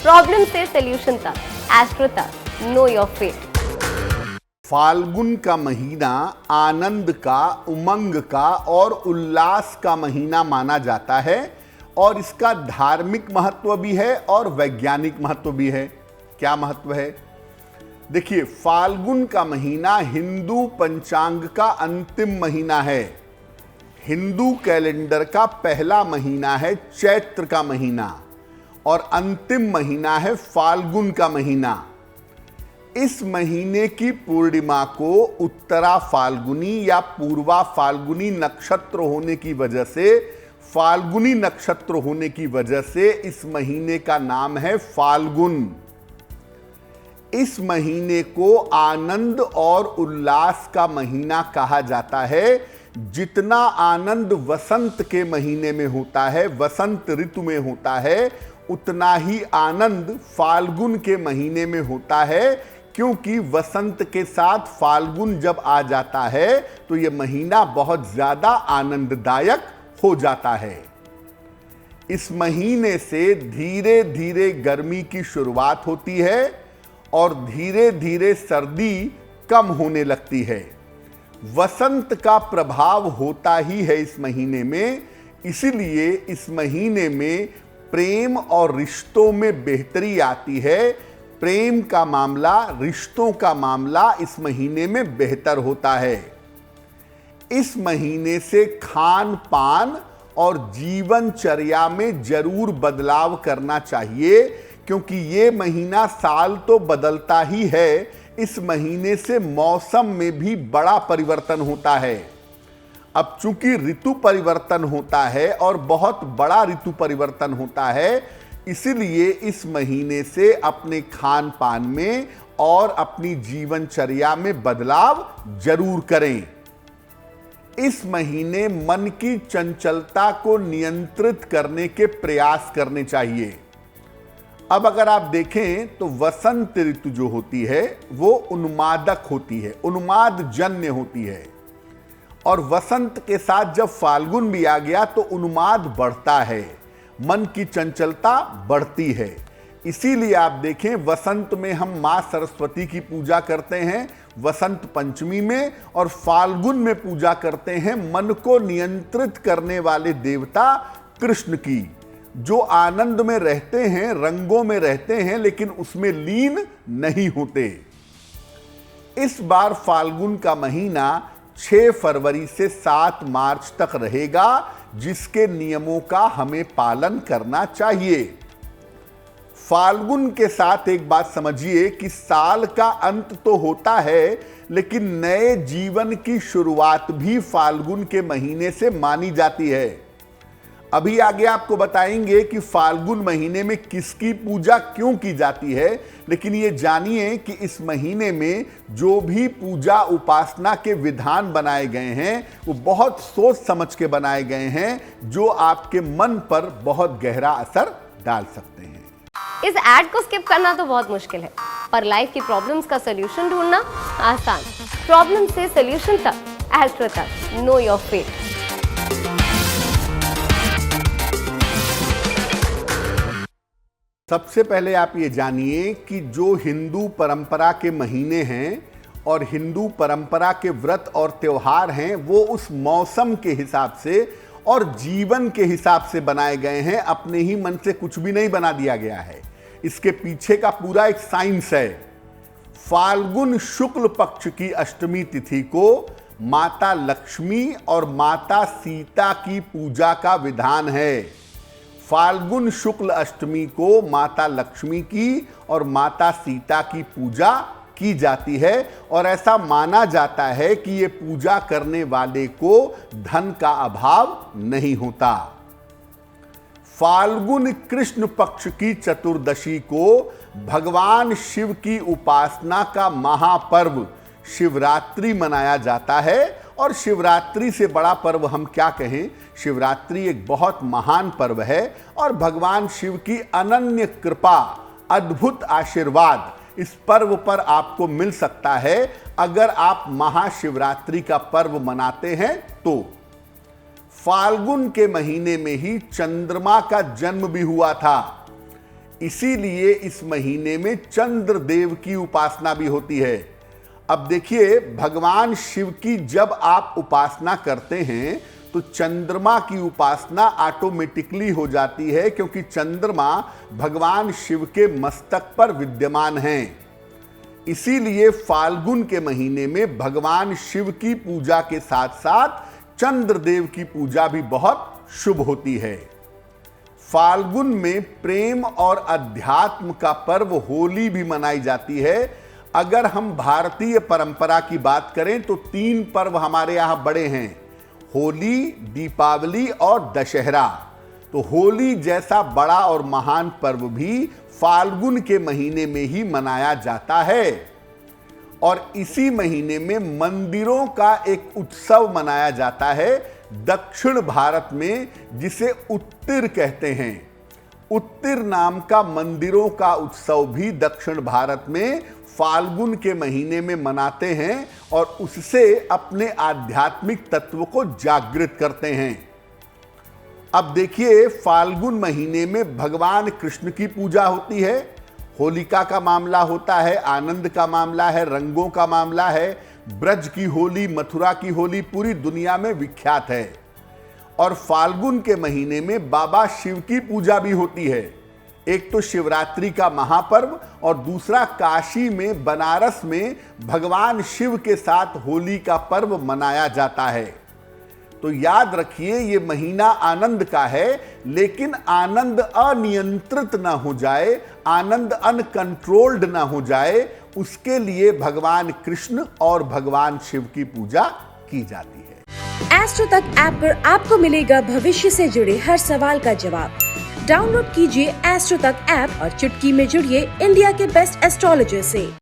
Problem से solution तक, astro तक, नो योर फेट। फाल्गुन का महीना आनंद का, उमंग का और उल्लास का महीना माना जाता है और इसका धार्मिक महत्व भी है और वैज्ञानिक महत्व भी है। क्या महत्व है? देखिए, फाल्गुन का महीना हिंदू पंचांग का अंतिम महीना है। हिंदू कैलेंडर का पहला महीना है चैत्र का महीना और अंतिम महीना है फाल्गुन का महीना। इस महीने की पूर्णिमा को उत्तरा फाल्गुनी या पूर्वा फाल्गुनी नक्षत्र होने की वजह से, फाल्गुनी नक्षत्र होने की वजह से इस महीने का नाम है फाल्गुन। इस महीने को आनंद और उल्लास का महीना कहा जाता है। जितना आनंद वसंत के महीने में होता है, वसंत ऋतु में होता है, उतना ही आनंद फाल्गुन के महीने में होता है, क्योंकि वसंत के साथ फाल्गुन जब आ जाता है तो यह महीना बहुत ज्यादा आनंददायक हो जाता है। इस महीने से धीरे धीरे गर्मी की शुरुआत होती है और धीरे धीरे सर्दी कम होने लगती है। वसंत का प्रभाव होता ही है इस महीने में, इसीलिए इस महीने में प्रेम और रिश्तों में बेहतरी आती है। प्रेम का मामला, रिश्तों का मामला इस महीने में बेहतर होता है। इस महीने से खान पान और जीवनचर्या में जरूर बदलाव करना चाहिए, क्योंकि ये महीना साल तो बदलता ही है, इस महीने से मौसम में भी बड़ा परिवर्तन होता है। अब चूंकि ऋतु परिवर्तन होता है और बहुत बड़ा ऋतु परिवर्तन होता है, इसीलिए इस महीने से अपने खान पान में और अपनी जीवनचर्या में बदलाव जरूर करें। इस महीने मन की चंचलता को नियंत्रित करने के प्रयास करने चाहिए। अब अगर आप देखें तो वसंत ऋतु जो होती है वो उन्मादक होती है, उन्माद जन्य होती है, और वसंत के साथ जब फाल्गुन भी आ गया तो उन्माद बढ़ता है, मन की चंचलता बढ़ती है। इसीलिए आप देखें, वसंत में हम मां सरस्वती की पूजा करते हैं वसंत पंचमी में, और फाल्गुन में पूजा करते हैं मन को नियंत्रित करने वाले देवता कृष्ण की, जो आनंद में रहते हैं, रंगों में रहते हैं, लेकिन उसमें लीन नहीं होते। इस बार फाल्गुन का महीना 6 फरवरी से 7 मार्च तक रहेगा, जिसके नियमों का हमें पालन करना चाहिए। फाल्गुन के साथ एक बात समझिए कि साल का अंत तो होता है, लेकिन नए जीवन की शुरुआत भी फाल्गुन के महीने से मानी जाती है। अभी आगे आपको बताएंगे कि फाल्गुन महीने में किसकी पूजा क्यों की जाती है, लेकिन ये जानिए कि इस महीने में जो भी पूजा उपासना के विधान बनाए गए हैं वो बहुत सोच समझ के बनाए गए हैं, जो आपके मन पर बहुत गहरा असर डाल सकते हैं। इस एड को स्किप करना तो बहुत मुश्किल है, पर लाइफ की प्रॉब्लम्स का सॉल्यूशन ढूंढना आसान। प्रॉब्लम से सॉल्यूशन तक, एस्ट्रो तक, नो योर फेट। सबसे पहले आप ये जानिए कि जो हिंदू परंपरा के महीने हैं और हिंदू परंपरा के व्रत और त्योहार हैं, वो उस मौसम के हिसाब से और जीवन के हिसाब से बनाए गए हैं। अपने ही मन से कुछ भी नहीं बना दिया गया है, इसके पीछे का पूरा एक साइंस है। फाल्गुन शुक्ल पक्ष की अष्टमी तिथि को माता लक्ष्मी और माता सीता की पूजा का विधान है। फाल्गुन शुक्ल अष्टमी को माता लक्ष्मी की और माता सीता की पूजा की जाती है, और ऐसा माना जाता है कि ये पूजा करने वाले को धन का अभाव नहीं होता। फाल्गुन कृष्ण पक्ष की चतुर्दशी को भगवान शिव की उपासना का महापर्व शिवरात्रि मनाया जाता है, और शिवरात्रि से बड़ा पर्व हम क्या कहें। शिवरात्रि एक बहुत महान पर्व है और भगवान शिव की अनन्य कृपा, अद्भुत आशीर्वाद इस पर्व पर आपको मिल सकता है अगर आप महाशिवरात्रि का पर्व मनाते हैं तो। फाल्गुन के महीने में ही चंद्रमा का जन्म भी हुआ था, इसीलिए इस महीने में चंद्रदेव की उपासना भी होती है। अब देखिए, भगवान शिव की जब आप उपासना करते हैं तो चंद्रमा की उपासना ऑटोमेटिकली हो जाती है, क्योंकि चंद्रमा भगवान शिव के मस्तक पर विद्यमान हैं। इसीलिए फाल्गुन के महीने में भगवान शिव की पूजा के साथ साथ चंद्रदेव की पूजा भी बहुत शुभ होती है। फाल्गुन में प्रेम और अध्यात्म का पर्व होली भी मनाई जाती है। अगर हम भारतीय परंपरा की बात करें तो 3 पर्व हमारे यहाँ बड़े हैं, होली, दीपावली और दशहरा। तो होली जैसा बड़ा और महान पर्व भी फाल्गुन के महीने में ही मनाया जाता है। और इसी महीने में मंदिरों का एक उत्सव मनाया जाता है दक्षिण भारत में, जिसे उत्तिर कहते हैं। उत्तिर नाम का मंदिरों का उत्सव भी दक्षिण भारत में फाल्गुन के महीने में मनाते हैं और उससे अपने आध्यात्मिक तत्व को जागृत करते हैं। अब देखिए, फाल्गुन महीने में भगवान कृष्ण की पूजा होती है, होलिका का मामला होता है, आनंद का मामला है, रंगों का मामला है। ब्रज की होली, मथुरा की होली पूरी दुनिया में विख्यात है। और फाल्गुन के महीने में बाबा शिव की पूजा भी होती है। एक तो शिवरात्रि का महापर्व और दूसरा काशी में, बनारस में भगवान शिव के साथ होली का पर्व मनाया जाता है। तो याद रखिए, ये महीना आनंद का है, लेकिन आनंद अनियंत्रित ना हो जाए, आनंद अनकंट्रोल्ड ना हो जाए, उसके लिए भगवान कृष्ण और भगवान शिव की पूजा की जाती है। एस्ट्रो तक ऐप पर आपको मिलेगा भविष्य से जुड़े हर सवाल का जवाब। डाउनलोड कीजिए एस्ट्रो तक ऐप और चुटकी में जुड़िए इंडिया के बेस्ट एस्ट्रोलॉजर से।